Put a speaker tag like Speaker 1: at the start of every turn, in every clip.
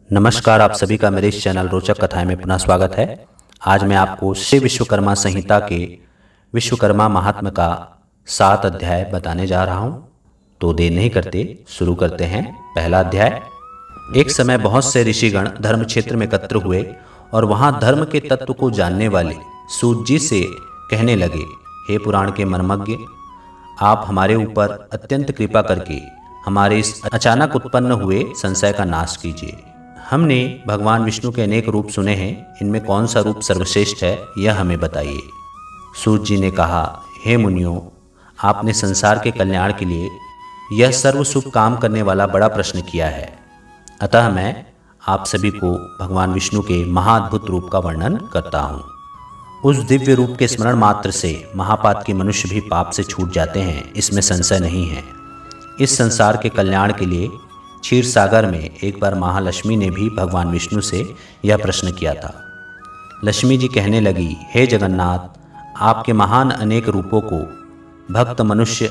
Speaker 1: नमस्कार, आप सभी का मेरे इस चैनल रोचक कथाएं में पुनः स्वागत है। आज मैं आपको श्री विश्वकर्मा संहिता के विश्वकर्मा महात्म्य का 7 अध्याय बताने जा रहा हूं। तो देर नहीं करते शुरू करते हैं। पहला अध्याय। एक समय बहुत से ऋषिगण धर्म क्षेत्र में एकत्र हुए और वहां धर्म के तत्व को जानने वाले सूत जी से कहने लगे, हे पुराण के मर्मज्ञ, आप हमारे ऊपर अत्यंत कृपा करके हमारे इस अचानक उत्पन्न हुए संशय का नाश कीजिए। हमने भगवान विष्णु के अनेक रूप सुने हैं, इनमें कौन सा रूप सर्वश्रेष्ठ है यह हमें बताइए। सूत जी ने कहा, हे मुनियों, आपने संसार के कल्याण के लिए यह सर्व शुभ काम करने वाला बड़ा प्रश्न किया है। अतः मैं आप सभी को भगवान विष्णु के महाअद्भुत रूप का वर्णन करता हूँ। उस दिव्य रूप के स्मरण मात्र से महापात के मनुष्य भी पाप से छूट जाते हैं, इसमें संशय नहीं है। इस संसार के कल्याण के लिए क्षीर सागर में एक बार महालक्ष्मी ने भी भगवान विष्णु से यह प्रश्न किया था। लक्ष्मी जी कहने लगी, हे जगन्नाथ, आपके महान अनेक रूपों को भक्त मनुष्य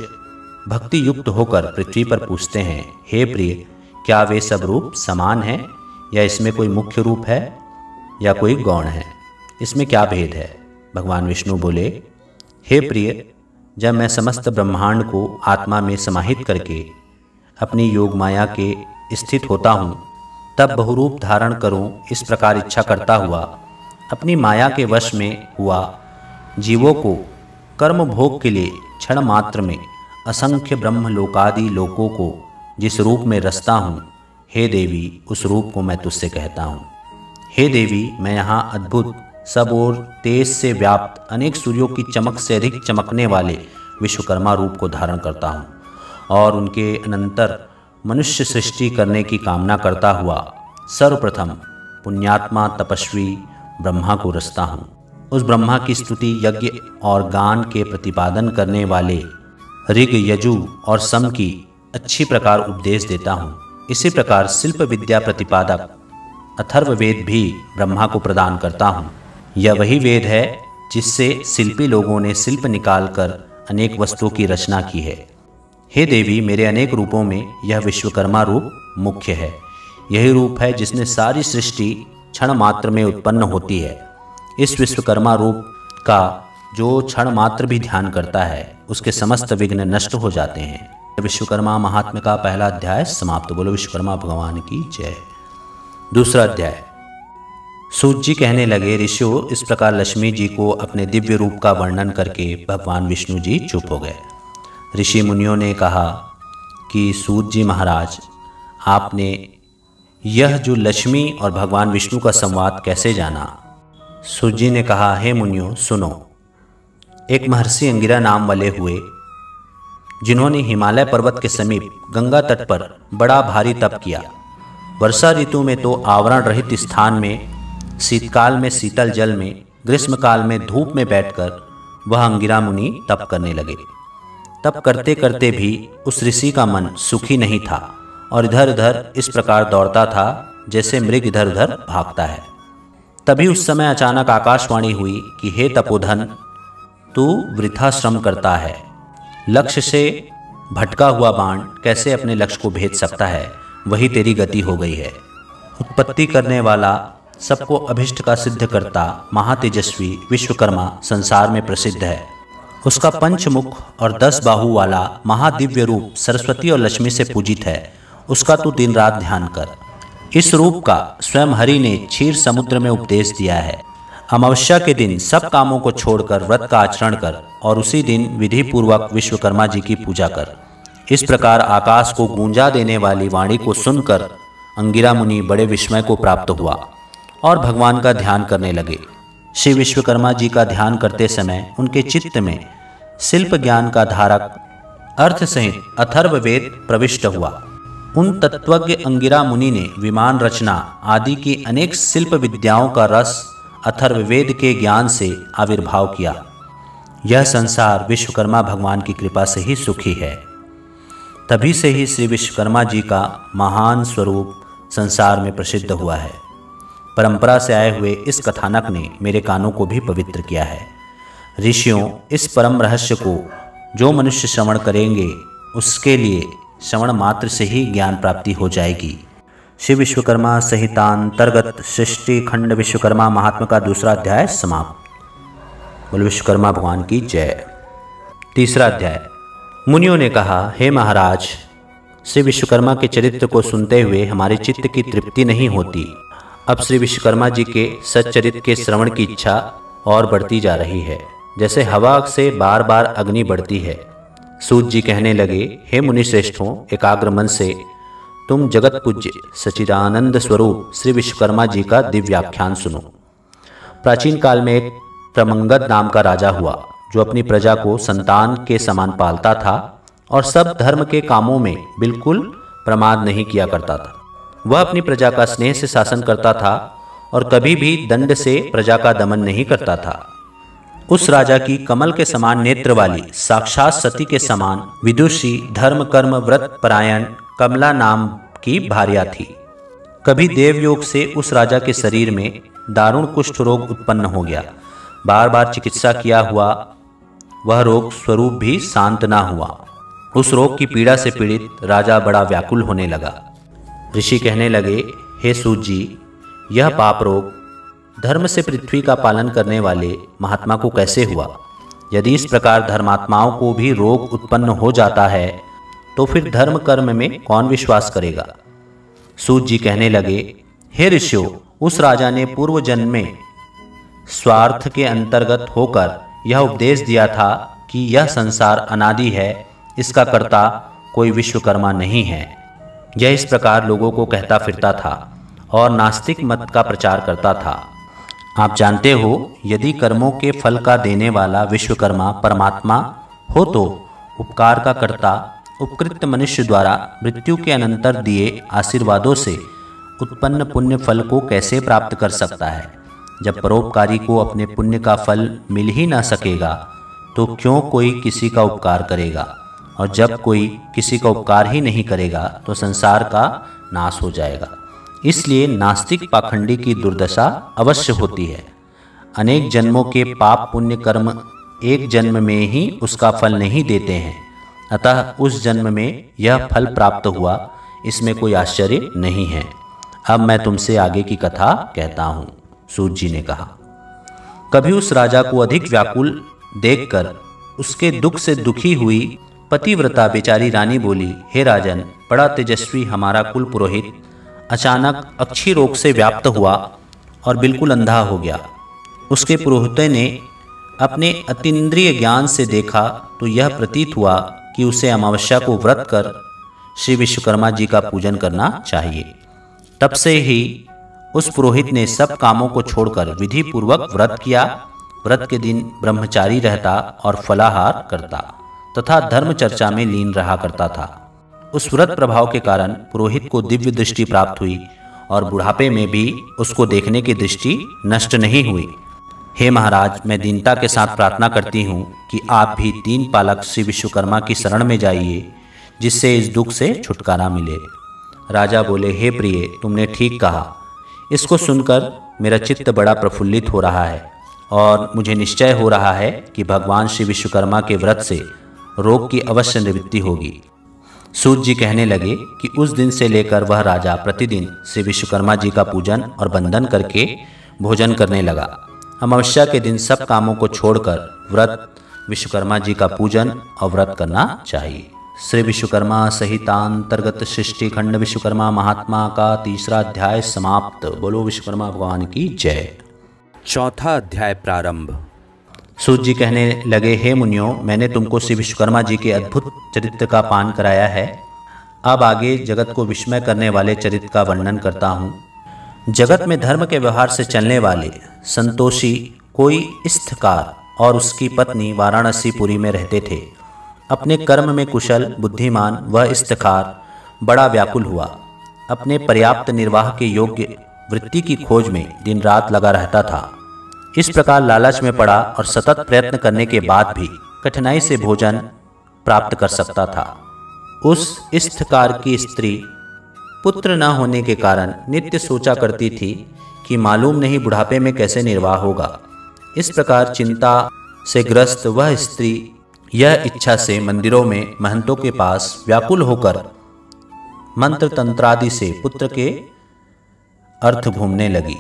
Speaker 1: भक्ति युक्त होकर पृथ्वी पर पूछते हैं, हे प्रिय, क्या वे सब रूप समान हैं या इसमें कोई मुख्य रूप है या कोई गौण है? इसमें क्या भेद है? भगवान विष्णु बोले, हे प्रिय, जब मैं समस्त ब्रह्मांड को आत्मा में समाहित करके अपनी योग माया के स्थित होता हूँ, तब बहुरूप धारण करूँ इस प्रकार इच्छा करता हुआ अपनी माया के वश में हुआ जीवों को कर्म भोग के लिए क्षण मात्र में असंख्य ब्रह्म लोकादि लोकों को जिस रूप में रचता हूँ, हे देवी, उस रूप को मैं तुझसे कहता हूँ। हे देवी, मैं यहाँ अद्भुत सब ओर तेज से व्याप्त अनेक सूर्यों की चमक से अधिक चमकने वाले विश्वकर्मा रूप को धारण करता हूँ और उनके अनंतर मनुष्य सृष्टि करने की कामना करता हुआ सर्वप्रथम पुण्यात्मा तपस्वी ब्रह्मा को रचता हूँ। उस ब्रह्मा की स्तुति यज्ञ और गान के प्रतिपादन करने वाले ऋग यजु और सम की अच्छी प्रकार उपदेश देता हूँ। इसी प्रकार शिल्प विद्या प्रतिपादक अथर्ववेद भी ब्रह्मा को प्रदान करता हूँ। यह वही वेद है जिससे शिल्पी लोगों ने शिल्प निकालकर अनेक वस्तुओं की रचना की है। हे देवी, मेरे अनेक रूपों में यह विश्वकर्मा रूप मुख्य है। यही रूप है जिसने सारी सृष्टि क्षण मात्र में उत्पन्न होती है। इस विश्वकर्मा रूप का जो क्षण मात्र भी ध्यान करता है, उसके समस्त विघ्न नष्ट हो जाते हैं। विश्वकर्मा महात्म्य का पहला अध्याय समाप्त। बोलो विश्वकर्मा भगवान की जय। दूसरा अध्याय। सूत जी कहने लगे, ऋषियों, इस प्रकार लक्ष्मी जी को अपने दिव्य रूप का वर्णन करके भगवान विष्णु जी चुप हो गए। ऋषि मुनियों ने कहा कि सूत जी महाराज, आपने यह जो लक्ष्मी और भगवान विष्णु का संवाद कैसे जाना? सूत जी ने कहा, हे मुनियों, सुनो। एक महर्षि अंगिरा नाम वाले हुए, जिन्होंने हिमालय पर्वत के समीप गंगा तट पर बड़ा भारी तप किया। वर्षा ऋतु में तो आवरण रहित स्थान में, शीतकाल में शीतल जल में, ग्रीष्मकाल में धूप में बैठकर वह अंगिरा मुनि तप करने लगे। तप करते करते भी उस ऋषि का मन सुखी नहीं था और इधर उधर इस प्रकार दौड़ता था जैसे मृग इधर उधर भागता है। तभी उस समय अचानक आकाशवाणी हुई कि हे तपोधन, तू वृथा श्रम करता है। लक्ष्य से भटका हुआ बाण कैसे अपने लक्ष्य को भेद सकता है? वही तेरी गति हो गई है। उत्पत्ति करने वाला, सबको अभिष्ट का सिद्ध करता महातेजस्वी विश्वकर्मा संसार में प्रसिद्ध है। उसका पंचमुख और 10 बाहु वाला महादिव्य रूप सरस्वती और लक्ष्मी से पूजित है। उसका तू दिन रात ध्यान कर। इस रूप का स्वयं हरि ने क्षीर समुद्र में उपदेश दिया है। अमावस्या के दिन सब कामों को छोड़कर व्रत का आचरण कर और उसी दिन विधि पूर्वक विश्वकर्मा जी की पूजा कर। इस प्रकार आकाश को गूंजा देने वाली वाणी को सुनकर अंगिरा मुनि बड़े विस्मय को प्राप्त हुआ और भगवान का ध्यान करने लगे। श्री विश्वकर्मा जी का ध्यान करते समय उनके चित्त में शिल्प ज्ञान का धारक अर्थ सहित अथर्ववेद प्रविष्ट हुआ। उन तत्वज्ञ अंगिरा मुनि ने विमान रचना आदि की अनेक शिल्प विद्याओं का रस अथर्ववेद के ज्ञान से आविर्भाव किया। यह संसार विश्वकर्मा भगवान की कृपा से ही सुखी है। तभी से ही श्री विश्वकर्मा जी का महान स्वरूप संसार में प्रसिद्ध हुआ है। परंपरा से आए हुए इस कथानक ने मेरे कानों को भी पवित्र किया है। ऋषियों, इस परम रहस्य को जो मनुष्य श्रवण करेंगे, उसके लिए श्रवण मात्र से ही ज्ञान प्राप्ति हो जाएगी। श्री विश्वकर्मा संहितांतर्गत सृष्टि खंड विश्वकर्मा महात्मा का दूसरा अध्याय समाप्त। बोलो विश्वकर्मा भगवान की जय। तीसरा अध्याय। मुनियों ने कहा, हे महाराज, श्री विश्वकर्मा के चरित्र को सुनते हुए हमारे चित्त की तृप्ति नहीं होती। अब श्री विश्वकर्मा जी के सच्चरित्र के श्रवण की इच्छा और बढ़ती जा रही है, जैसे हवा से बार बार अग्नि बढ़ती है। सूत जी कहने लगे, हे मुनि श्रेष्ठों, एकाग्र मन से तुम जगत पूज्य सच्चिदानंद स्वरूप श्री विश्वकर्मा जी का दिव्याख्यान सुनो। प्राचीन काल में एक प्रमंगद नाम का राजा हुआ, जो अपनी प्रजा को संतान के समान पालता था और सब धर्म के कामों में बिल्कुल प्रमाद नहीं किया करता था। वह अपनी प्रजा का स्नेह से शासन करता था और कभी भी दंड से प्रजा का दमन नहीं करता था। उस राजा की कमल के समान नेत्र वाली, साक्षात सती के समान विदुषी, धर्म कर्म व्रत परायण कमला नाम की भार्या थी। कभी देवयोग से उस राजा के शरीर में दारुण कुष्ठ रोग उत्पन्न हो गया। बार बार चिकित्सा किया हुआ वह रोग स्वरूप भी शांत ना हुआ। उस रोग की पीड़ा से पीड़ित राजा बड़ा व्याकुल होने लगा। ऋषि कहने लगे, हे सूत जी, यह पाप रोग धर्म से पृथ्वी का पालन करने वाले महात्मा को कैसे हुआ? यदि इस प्रकार धर्मात्माओं को भी रोग उत्पन्न हो जाता है तो फिर धर्म कर्म में कौन विश्वास करेगा? सूत जी कहने लगे, हे ऋषियों, उस राजा ने पूर्व जन्म में स्वार्थ के अंतर्गत होकर यह उपदेश दिया था कि यह संसार अनादि है, इसका कर्ता कोई विश्वकर्मा नहीं है। यह इस प्रकार लोगों को कहता फिरता था और नास्तिक मत का प्रचार करता था। आप जानते हो, यदि कर्मों के फल का देने वाला विश्वकर्मा परमात्मा हो तो उपकार का कर्ता उपकृत मनुष्य द्वारा मृत्यु के अनंतर दिए आशीर्वादों से उत्पन्न पुण्य फल को कैसे प्राप्त कर सकता है? जब परोपकारी को अपने पुण्य का फल मिल ही ना सकेगा तो क्यों कोई किसी का उपकार करेगा? और जब कोई किसी का उपकार ही नहीं करेगा तो संसार का नाश हो जाएगा। इसलिए नास्तिक पाखंडी की दुर्दशा अवश्य होती है। अनेक जन्मों के पाप पुण्य कर्म एक जन्म में ही उसका फल नहीं देते हैं, अतः उस जन्म में यह फल प्राप्त हुआ, इसमें कोई आश्चर्य नहीं है। अब मैं तुमसे आगे की कथा कहता हूँ। सूत जी ने कहा, कभी उस राजा को अधिक व्याकुल देखकर उसके दुख से दुखी हुई पतिव्रता बेचारी रानी बोली, हे राजन, बड़ा तेजस्वी हमारा कुल पुरोहित अचानक अक्षी रोग से व्याप्त हुआ और बिल्कुल अंधा हो गया। उसके पुरोहित ने अपने अतीन्द्रिय ज्ञान से देखा तो यह प्रतीत हुआ कि उसे अमावस्या को व्रत कर श्री विश्वकर्मा जी का पूजन करना चाहिए। तब से ही उस पुरोहित ने सब कामों को छोड़कर विधि पूर्वक व्रत किया। व्रत के दिन ब्रह्मचारी रहता और फलाहार करता तथा धर्म चर्चा में लीन रहा करता था। उस व्रत प्रभाव के कारण पुरोहित को दिव्य दृष्टि प्राप्त हुई और बुढ़ापे में भी उसको देखने की दृष्टि नष्ट नहीं हुई। हे महाराज, मैं दीनता के साथ प्रार्थना करती हूँ कि आप भी 3 पालक श्री विश्वकर्मा की शरण में जाइए, जिससे इस दुख से छुटकारा मिले। राजा बोले, हे प्रिय, तुमने ठीक कहा। इसको सुनकर मेरा चित्त बड़ा प्रफुल्लित हो रहा है और मुझे निश्चय हो रहा है कि भगवान श्री विश्वकर्मा के व्रत से रोग की अवश्य निवृत्ति होगी। सूत जी कहने लगे कि उस दिन से लेकर वह राजा प्रतिदिन श्री विश्वकर्मा जी का पूजन और वंदन करके भोजन करने लगा। अमावस्या के दिन सब कामों को छोड़कर व्रत विश्वकर्मा जी का पूजन और व्रत करना चाहिए। श्री विश्वकर्मा संहितांतर्गत सृष्टि खंड विश्वकर्मा महात्मा का तीसरा अध्याय समाप्त। बोलो विश्वकर्मा भगवान की जय। चौथा अध्याय प्रारंभ। सूत जी कहने लगे, हे मुनियों, मैंने तुमको श्री विश्वकर्मा जी के अद्भुत चरित्र का पान कराया है। अब आगे जगत को विस्मय करने वाले चरित्र का वर्णन करता हूँ। जगत में धर्म के व्यवहार से चलने वाले संतोषी कोई इस्थकार और उसकी पत्नी वाराणसीपुरी में रहते थे। अपने कर्म में कुशल बुद्धिमान वह इस्थकार बड़ा व्याकुल हुआ। अपने पर्याप्त निर्वाह के योग्य वृत्ति की खोज में दिन रात लगा रहता था। इस प्रकार लालच में पड़ा और सतत प्रयत्न करने के बाद भी कठिनाई से भोजन प्राप्त कर सकता था। उस इस्थकार की स्त्री पुत्र न होने के कारण नित्य सोचा करती थी कि मालूम नहीं बुढ़ापे में कैसे निर्वाह होगा। इस प्रकार चिंता से ग्रस्त वह स्त्री यह इच्छा से मंदिरों में महंतों के पास व्याकुल होकर मंत्र तंत्रादि से पुत्र के अर्थ घूमने लगी,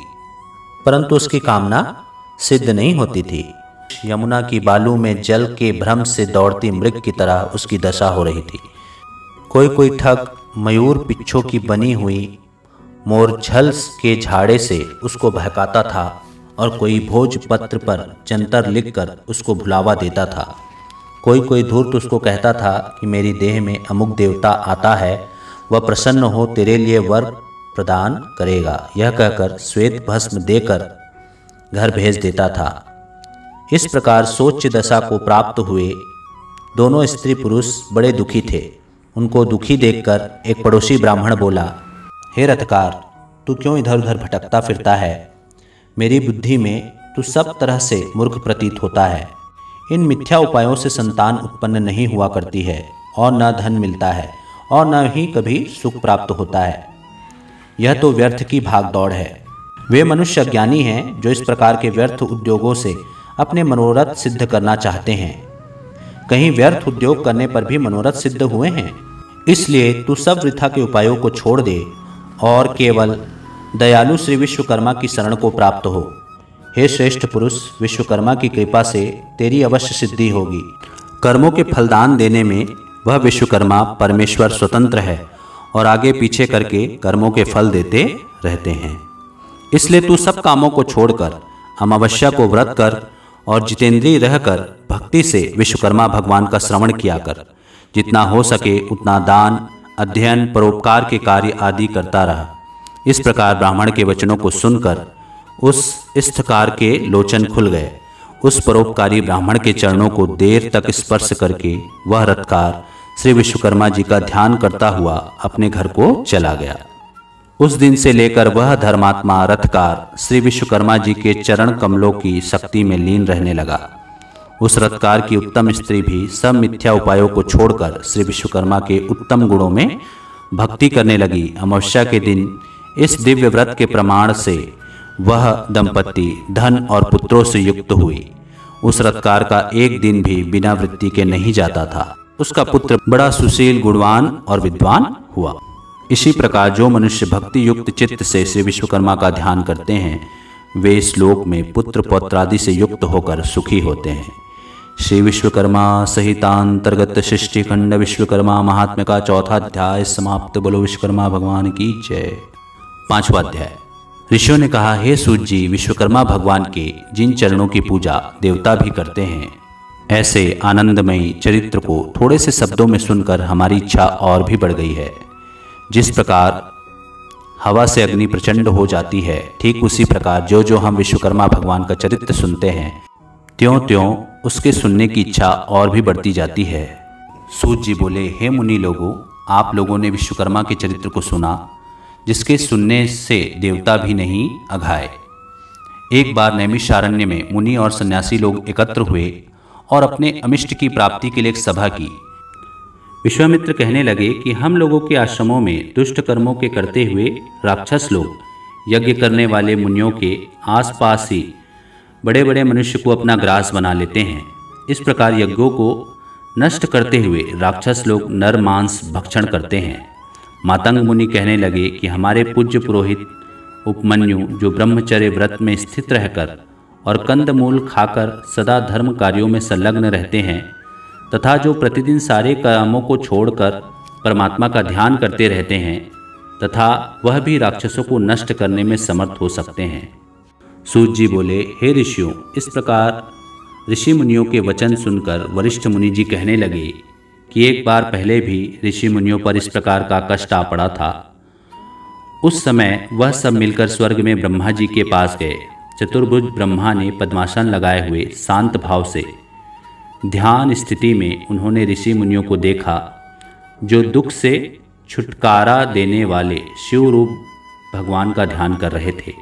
Speaker 1: परंतु उसकी कामना सिद्ध नहीं होती थी। यमुना की बालू में जल के भ्रम से दौड़ती मृग की तरह उसकी दशा हो रही थी। कोई ठग मयूर पिच्छों की बनी हुई मोरझल के झाड़े से उसको बहकाता था और कोई भोजपत्र पर जंतर लिखकर उसको भुलावा देता था। कोई धूर्त उसको कहता था कि मेरी देह में अमुक देवता आता है, वह प्रसन्न हो तेरे लिए वर प्रदान करेगा। यह कहकर श्वेत भस्म देकर घर भेज देता था। इस प्रकार सोच्य दशा को प्राप्त हुए दोनों स्त्री पुरुष बड़े दुखी थे। उनको दुखी देखकर एक पड़ोसी ब्राह्मण बोला, हे रथकार, तू क्यों इधर उधर भटकता फिरता है? मेरी बुद्धि में तू सब तरह से मूर्ख प्रतीत होता है। इन मिथ्या उपायों से संतान उत्पन्न नहीं हुआ करती है और न धन मिलता है और न ही कभी सुख प्राप्त होता है। यह तो व्यर्थ की भागदौड़ है। वे मनुष्य अज्ञानी हैं जो इस प्रकार के व्यर्थ उद्योगों से अपने मनोरथ सिद्ध करना चाहते हैं। कहीं व्यर्थ उद्योग करने पर भी मनोरथ सिद्ध हुए हैं। इसलिए तू सब वृथा के उपायों को छोड़ दे और केवल दयालु श्री विश्वकर्मा की शरण को प्राप्त हो। हे श्रेष्ठ पुरुष, विश्वकर्मा की कृपा से तेरी अवश्य सिद्धि होगी। कर्मों के फलदान देने में वह विश्वकर्मा परमेश्वर स्वतंत्र है और आगे पीछे करके कर्मों के फल देते रहते हैं। इसलिए तू सब कामों को छोड़कर अमावस्या को व्रत कर और जितेंद्रिय रहकर भक्ति से विश्वकर्मा भगवान का श्रवण किया कर। जितना हो सके उतना दान, अध्ययन, परोपकार के कार्य आदि करता रहा। इस प्रकार ब्राह्मण के वचनों को सुनकर उस स्थकार के लोचन खुल गए। उस परोपकारी ब्राह्मण के चरणों को देर तक स्पर्श करके वह रथकार श्री विश्वकर्मा जी का ध्यान करता हुआ अपने घर को चला गया। उस दिन से लेकर वह धर्मात्मा रथकार श्री विश्वकर्मा जी के चरण कमलों की शक्ति में लीन रहने लगा। उस रथकार की उत्तम स्त्री भी सब मिथ्या उपायों को छोड़कर श्री विश्वकर्मा के उत्तम गुणों में भक्ति करने लगी। अमावस्या के दिन इस दिव्य व्रत के प्रमाण से वह दंपति धन और पुत्रों से युक्त हुई। उस रथकार का एक दिन भी बिना वृत्ति के नहीं जाता था। उसका पुत्र बड़ा सुशील, गुणवान और विद्वान हुआ। इसी प्रकार जो मनुष्य भक्ति युक्त चित्त से श्री विश्वकर्मा का ध्यान करते हैं, वे इस लोक में पुत्र पौत्रादि से युक्त होकर सुखी होते हैं। श्री विश्वकर्मा संहितांतर्गत सृष्टि खंड विश्वकर्मा महात्म्य का चौथा अध्याय समाप्त। बोलो विश्वकर्मा भगवान की जय। पांचवा अध्याय। ऋषियों ने कहा, हे सूत जी, विश्वकर्मा भगवान के जिन चरणों की पूजा देवता भी करते हैं, ऐसे आनंदमयी चरित्र को थोड़े से शब्दों में सुनकर हमारी इच्छा और भी बढ़ गई है। जिस प्रकार हवा से अग्नि प्रचंड हो जाती है, ठीक उसी प्रकार जो जो हम विश्वकर्मा भगवान का चरित्र सुनते हैं, त्यों त्यों उसके सुनने की इच्छा और भी बढ़ती जाती है। सूत जी बोले, हे मुनि लोगों, आप लोगों ने विश्वकर्मा के चरित्र को सुना, जिसके सुनने से देवता भी नहीं अघाए। एक बार नैमिषारण्य में मुनि और सन्यासी लोग एकत्र हुए और अपने अमिष्ट की प्राप्ति के लिए एक सभा की। विश्वामित्र कहने लगे कि हम लोगों के आश्रमों में दुष्ट कर्मों के करते हुए राक्षस लोग यज्ञ करने वाले मुनियों के आसपास ही बड़े बड़े मनुष्य को अपना ग्रास बना लेते हैं। इस प्रकार यज्ञों को नष्ट करते हुए राक्षस लोग नर मांस भक्षण करते हैं। मातंग मुनि कहने लगे कि हमारे पूज्य पुरोहित उपमन्यु, जो ब्रह्मचर्य व्रत में स्थित रहकर और कंदमूल खाकर सदा धर्म कार्यों में संलग्न रहते हैं, तथा जो प्रतिदिन सारे कामों को छोड़कर परमात्मा का ध्यान करते रहते हैं, तथा वह भी राक्षसों को नष्ट करने में समर्थ हो सकते हैं। सूत जी बोले, हे ऋषियों, इस प्रकार ऋषि मुनियों के वचन सुनकर वरिष्ठ मुनि जी कहने लगे कि एक बार पहले भी ऋषि मुनियों पर इस प्रकार का कष्ट आ पड़ा था। उस समय वह सब मिलकर स्वर्ग में ब्रह्मा जी के पास गए। चतुर्भुज ब्रह्मा ने पद्मासन लगाए हुए शांत भाव से ध्यान स्थिति में उन्होंने ऋषि मुनियों को देखा, जो दुख से छुटकारा देने वाले शिव रूप भगवान का ध्यान कर रहे थे।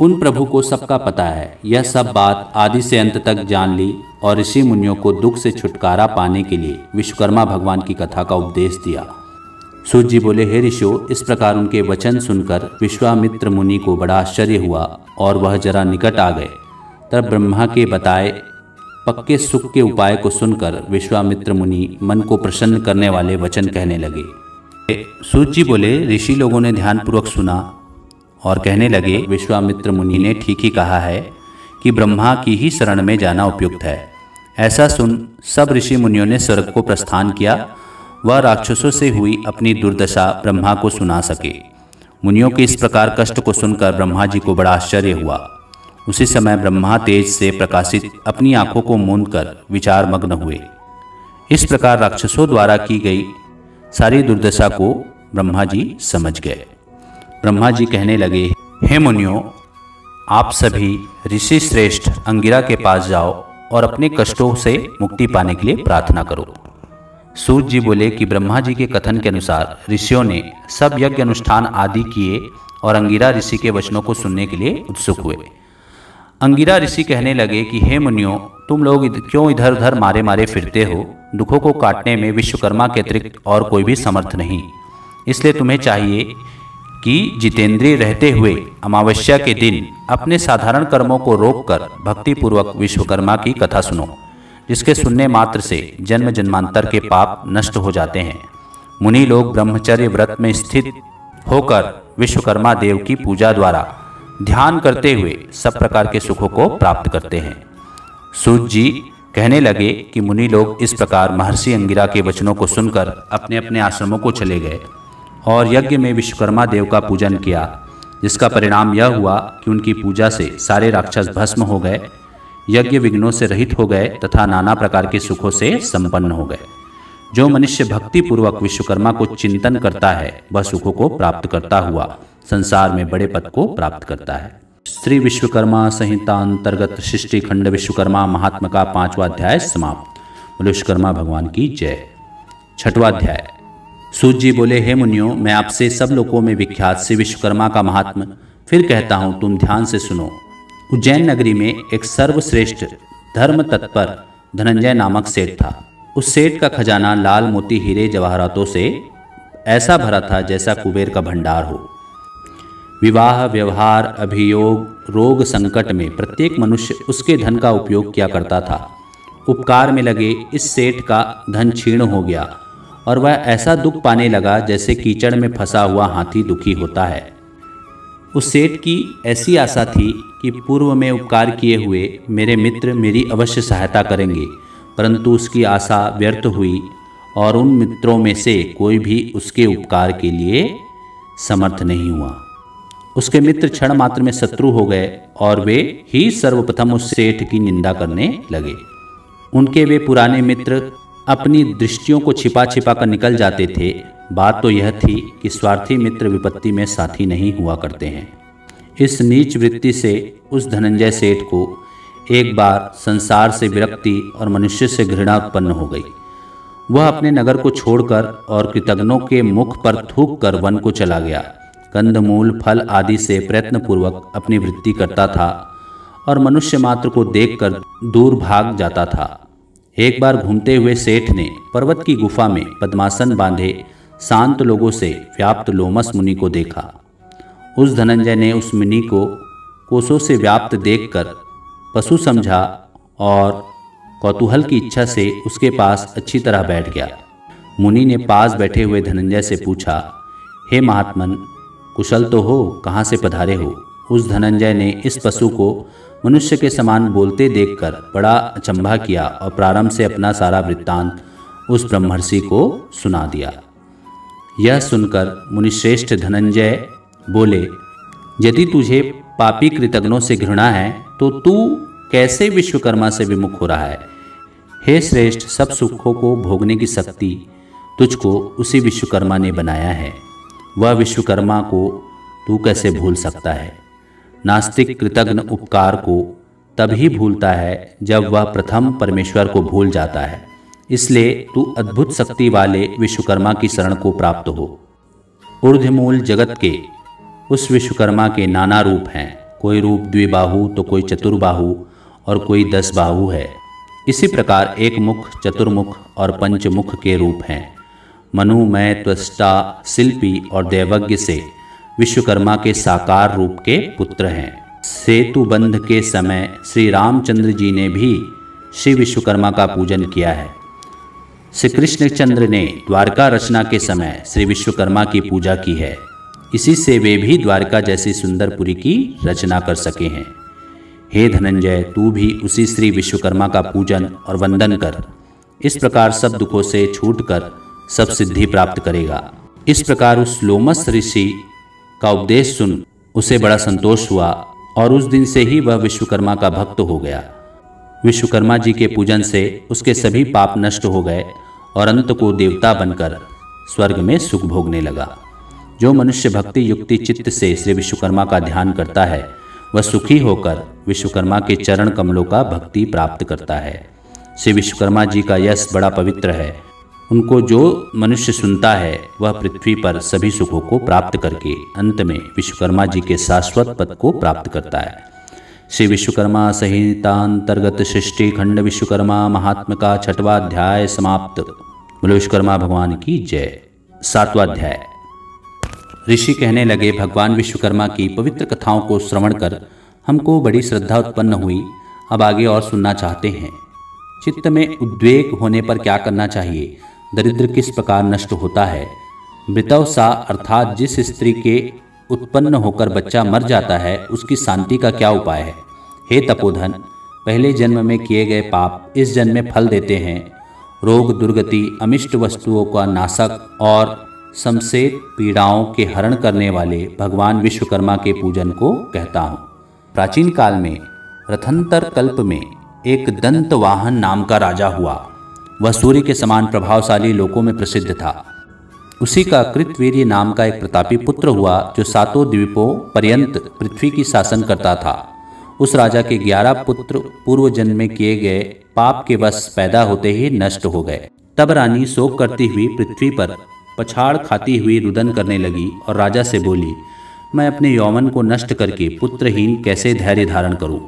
Speaker 1: उन प्रभु को सबका पता है। यह सब बात आदि से अंत तक जान ली और ऋषि मुनियों को दुख से छुटकारा पाने के लिए विश्वकर्मा भगवान की कथा का उपदेश दिया। सूत जी बोले, हे ऋषियों, इस प्रकार उनके वचन सुनकर विश्वामित्र मुनि को बड़ा आश्चर्य हुआ और वह जरा निकट आ गए। तब ब्रह्मा के बताए पक्के सुख के उपाय को सुनकर विश्वामित्र मुनि मन को प्रसन्न करने वाले वचन कहने लगे। सूत जी बोले, ऋषि लोगों ने ध्यानपूर्वक सुना और कहने लगे, विश्वामित्र मुनि ने ठीक ही कहा है कि ब्रह्मा की ही शरण में जाना उपयुक्त है। ऐसा सुन सब ऋषि मुनियों ने स्वर्ग को प्रस्थान किया। वह राक्षसों से हुई अपनी दुर्दशा ब्रह्मा को सुना सके। मुनियों के इस प्रकार कष्ट को सुनकर ब्रह्मा जी को बड़ा आश्चर्य हुआ। उसी समय ब्रह्मा तेज से प्रकाशित अपनी आंखों को मूंदकर विचार मग्न हुए। इस प्रकार राक्षसों द्वारा की गई सारी दुर्दशा को ब्रह्मा जी समझ गए। ब्रह्मा जी कहने लगे, हे मुनियों, आप सभी ऋषि श्रेष्ठ अंगिरा के पास जाओ और अपने कष्टों से मुक्ति पाने के लिए प्रार्थना करो। सूत जी बोले कि ब्रह्मा जी के कथन के अनुसार ऋषियों ने सब यज्ञ अनुष्ठान आदि किए और अंगिरा ऋषि के वचनों को सुनने के लिए उत्सुक हुए। अंगिरा ऋषि कहने लगे कि हे मुनियों, तुम लोग क्यों इधर उधर मारे मारे फिरते हो? दुखों को काटने में विश्वकर्मा के अतिरिक्त और कोई भी समर्थ नहीं। इसलिए तुम्हें चाहिए कि जितेंद्रिय रहते हुए अमावस्या के दिन अपने साधारण कर्मों को रोककर भक्तिपूर्वक विश्वकर्मा की कथा सुनो, जिसके सुनने मात्र से जन्म जन्मांतर के पाप नष्ट हो जाते हैं। मुनि लोग ब्रह्मचर्य व्रत में स्थित होकर विश्वकर्मा देव की पूजा द्वारा ध्यान करते हुए सब प्रकार के सुखों को प्राप्त करते हैं। सूत जी कहने लगे कि मुनि लोग इस प्रकार महर्षि अंगिरा के वचनों को सुनकर अपने अपने आश्रमों को चले गए और यज्ञ में विश्वकर्मा देव का पूजन किया, जिसका परिणाम यह हुआ कि उनकी पूजा से सारे राक्षस भस्म हो गए, यज्ञ विघ्नों से रहित हो गए तथा नाना प्रकार के सुखों से संपन्न हो गए। जो मनुष्य भक्ति पूर्वक विश्वकर्मा को चिंतन करता है, वह सुखों को प्राप्त करता हुआ संसार में बड़े पद को प्राप्त करता है। श्री विश्वकर्मा संहिता अंतर्गत सृष्टि खंड विश्वकर्मा महात्मा का 5वां अध्याय समाप्त। बोलो विश्वकर्मा भगवान की जय। 6वां अध्याय। सूत जी बोले, हे मुनियों, मैं आपसे सब लोकों में विख्यात श्री विश्वकर्मा का महात्मा फिर कहता हूँ, तुम ध्यान से सुनो। उज्जैन नगरी में एक सर्वश्रेष्ठ धर्म तत्पर धनंजय नामक सेठ था। उस सेठ का खजाना लाल मोती हीरे जवाहरातों से ऐसा भरा था जैसा कुबेर का भंडार हो। विवाह, व्यवहार, अभियोग, रोग, संकट में प्रत्येक मनुष्य उसके धन का उपयोग किया करता था। उपकार में लगे इस सेठ का धन क्षीण हो गया और वह ऐसा दुख पाने लगा जैसे कीचड़ में फंसा हुआ हाथी दुखी होता है। उस सेठ की ऐसी आशा थी कि पूर्व में उपकार किए हुए मेरे मित्र मेरी अवश्य सहायता करेंगे, परंतु उसकी आशा व्यर्थ हुई और उन मित्रों में से कोई भी उसके उपकार के लिए समर्थ नहीं हुआ। उसके मित्र क्षण मात्र में शत्रु हो गए और वे ही सर्वप्रथम उस सेठ की निंदा करने लगे। उनके वे पुराने मित्र अपनी दृष्टियों को छिपा छिपा कर निकल जाते थे। बात तो यह थी कि स्वार्थी मित्र विपत्ति में साथी नहीं हुआ करते हैं। इस नीच वृत्ति से उस धनंजय सेठ को एक बार संसार से विरक्ति और मनुष्य से घृणा उत्पन्न हो गई। वह अपने नगर को छोड़कर और कृतज्ञों के मुख पर थूक कर वन को चला गया। कंदमूल, फल आदि से प्रयत्नपूर्वक अपनी वृत्ति करता था और मनुष्य मात्र को देखकर दूर भाग जाता था। एक बार घूमते हुए सेठ ने पर्वत की गुफा में पद्मासन बांधे शांत लोगों से व्याप्त लोमस मुनि को देखा। उस धनंजय ने उस मुनि को कोसों से व्याप्त देखकर पशु समझा और कौतूहल की इच्छा से उसके पास अच्छी तरह बैठ गया। मुनि ने पास बैठे हुए धनंजय से पूछा, हे महात्मन, कुशल तो हो? कहाँ से पधारे हो? उस धनंजय ने इस पशु को मनुष्य के समान बोलते देखकर बड़ा अचंभा किया और प्रारंभ से अपना सारा वृत्तांत उस ब्रह्मर्षि को सुना दिया। यह सुनकर मुनिश्रेष्ठ धनंजय बोले, यदि तुझे पापी कृतज्ञों से घृणा है तो तू कैसे विश्वकर्मा से विमुख हो रहा है? हे श्रेष्ठ, सब सुखों को भोगने की शक्ति तुझको उसी विश्वकर्मा ने बनाया है। वह विश्वकर्मा को तू कैसे भूल सकता है? नास्तिक कृतज्ञ उपकार को तभी भूलता है जब वह प्रथम परमेश्वर को भूल जाता है। इसलिए तू अद्भुत शक्ति वाले विश्वकर्मा की शरण को प्राप्त हो। ऊर्ध्वमूल जगत के उस विश्वकर्मा के नाना रूप हैं। कोई रूप द्विबाहु तो कोई चतुर्बाहु और कोई 10 बाहु है। इसी प्रकार एक मुख, चतुर्मुख और पंचमुख के रूप हैं। मनु, मैं, त्वष्टा, शिल्पी और दैवज्ञ से विश्वकर्मा के साकार रूप के पुत्र हैं। सेतु बंध के समय श्री रामचंद्र जी ने भी श्री विश्वकर्मा का पूजन किया है। श्री कृष्णचंद्र ने द्वारका रचना के समय श्री विश्वकर्मा की पूजा की है। इसी से वे भी द्वारका जैसी सुंदरपुरी की रचना कर सके हैं। हे धनंजय, तू भी उसी श्री विश्वकर्मा का पूजन और वंदन कर। इस प्रकार सब दुखों से छूटकर सब सिद्धि प्राप्त करेगा। इस प्रकार उस लोमस ऋषि का उपदेश सुन उसे बड़ा संतोष हुआ और उस दिन से ही वह विश्वकर्मा का भक्त हो गया। विश्वकर्मा जी के पूजन से उसके सभी पाप नष्ट हो गए और अंत को देवता बनकर स्वर्ग में सुख भोगने लगा। जो मनुष्य भक्ति युक्ति चित्त से श्री विश्वकर्मा का ध्यान करता है वह सुखी होकर विश्वकर्मा के चरण कमलों का भक्ति प्राप्त करता है। श्री विश्वकर्मा जी का यश बड़ा पवित्र है। उनको जो मनुष्य सुनता है वह पृथ्वी पर सभी सुखों को प्राप्त करके अंत में विश्वकर्मा जी के शाश्वत पद को प्राप्त करता है। श्री विश्वकर्मा संहितांतर्गत सृष्टि खंड विश्वकर्मा महात्म का 6वां अध्याय समाप्त। बोलो विश्वकर्मा भगवान की जय। 7वां अध्याय। ऋषि कहने लगे, भगवान विश्वकर्मा की पवित्र कथाओं को श्रवण कर हमको बड़ी श्रद्धा उत्पन्न हुई। अब आगे और सुनना चाहते हैं। चित्त में उद्वेग होने पर क्या करना चाहिए? दरिद्र किस प्रकार नष्ट होता है? मृतवसा अर्थात जिस स्त्री के उत्पन्न होकर बच्चा मर जाता है उसकी शांति का क्या उपाय है? हे तपोधन, पहले जन्म में किए गए पाप इस जन्म में फल देते हैं। रोग दुर्गति, अमिष्ट वस्तुओं का नाशक और समसेत पीड़ाओं के हरण करने वाले भगवान विश्वकर्मा के पूजन को कहता हूँ। प्राचीन काल में रथंतर कल्प में एक दंतवाहन नाम का राजा हुआ। वह सूर्य के समान प्रभावशाली लोकों में प्रसिद्ध था। उसी का कृतवीर्य नाम का एक प्रतापी पुत्र हुआ जो 7 द्वीपों पर्यंत पृथ्वी की शासन करता था। उस राजा के 11 पुत्र पूर्व जन्म में किए गए पाप के वश पैदा होते ही नष्ट हो गए। तब रानी शोक करती हुई पृथ्वी पर पछाड़ खाती हुई रुदन करने लगी और राजा से बोली, मैं अपने यौवन को नष्ट करके पुत्रहीन कैसे धैर्य धारण करूं?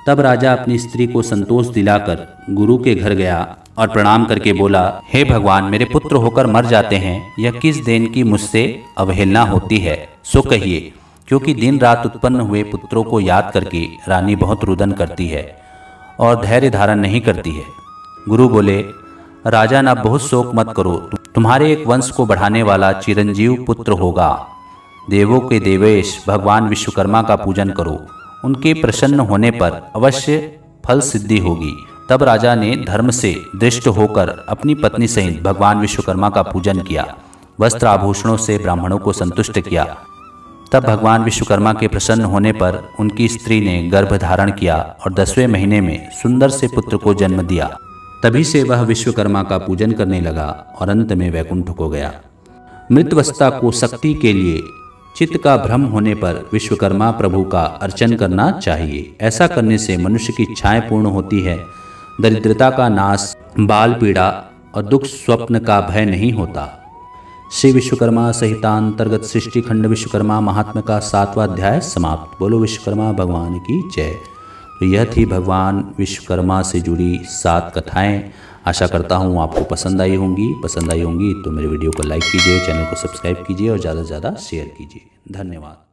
Speaker 1: तब राजा अपनी स्त्री को संतोष दिलाकर गुरु के घर गया और प्रणाम करके बोला, हे भगवान, मेरे पुत्र होकर मर जाते हैं, यह किस देन की मुझसे अवहेलना होती है? सो कहिए, क्योंकि दिन रात उत्पन्न हुए पुत्रों को याद करके रानी बहुत रुदन करती है और धैर्य धारण नहीं करती है। गुरु बोले, राजन, अब बहुत शोक मत करो। तुम्हारे एक वंश को बढ़ाने वाला चिरंजीव पुत्र होगा। देवों के देवेश भगवान विश्वकर्मा का पूजन करो। उनके प्रसन्न होने पर अवश्य फल सिद्धि होगी। तब राजा ने धर्म से दृष्ट होकर अपनी पत्नी सहित भगवान विश्वकर्मा का पूजन किया। वस्त्र आभूषणों से ब्राह्मणों को संतुष्ट किया। तब भगवान विश्वकर्मा के प्रसन्न होने पर उनकी स्त्री ने गर्भ धारण किया और 10वें महीने में सुंदर से पुत्र को जन्म दिया। तभी से वह विश्वकर्मा का पूजन करने लगा और अंत में वैकुंठ को गया। मृतवस्था को शक्ति के लिए चित्त का भ्रम होने पर विश्वकर्मा प्रभु का अर्चन करना चाहिए। ऐसा करने से मनुष्य की इच्छाएं पूर्ण होती है। दरिद्रता का नाश, बाल पीड़ा और दुख स्वप्न का भय नहीं होता। श्री विश्वकर्मा संहितांतर्गत सृष्टि खंड विश्वकर्मा महात्म का 7वां अध्याय समाप्त। बोलो विश्वकर्मा भगवान की जय। तो यह थी भगवान विश्वकर्मा से जुड़ी 7 कथाएं। आशा करता हूँ आपको पसंद आई होंगी। पसंद आई होंगी तो मेरे वीडियो को लाइक कीजिए, चैनल को सब्सक्राइब कीजिए और ज़्यादा से ज़्यादा शेयर कीजिए। धन्यवाद।